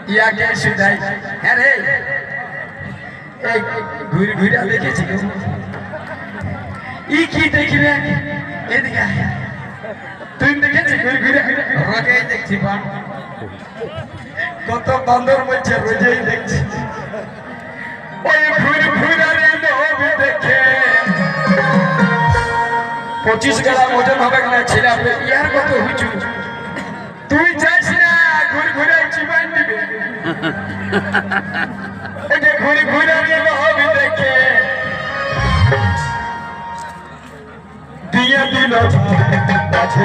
ইয়াকে শুধাই হ্যাঁ রে এই ঘুরে ঘুরে দেখেছি ই কি দেখবে এদিকে তুই দেখেছি ঘুরে ঘুরে রোজেই দেখছি বা কত বান্দর বলছে রোজেই দেখছি ওই ঘুরে ঘুরে নবী দেখে 25 গ্রাম ওজন হবে না ছেলে ইয়ার কত হুচু তুই চাস না ঘুরে ঘুরে চিবাই দিবে ওই যে ঘুরে ঘুরে নবী দেখে দিয়ে দিল কাছে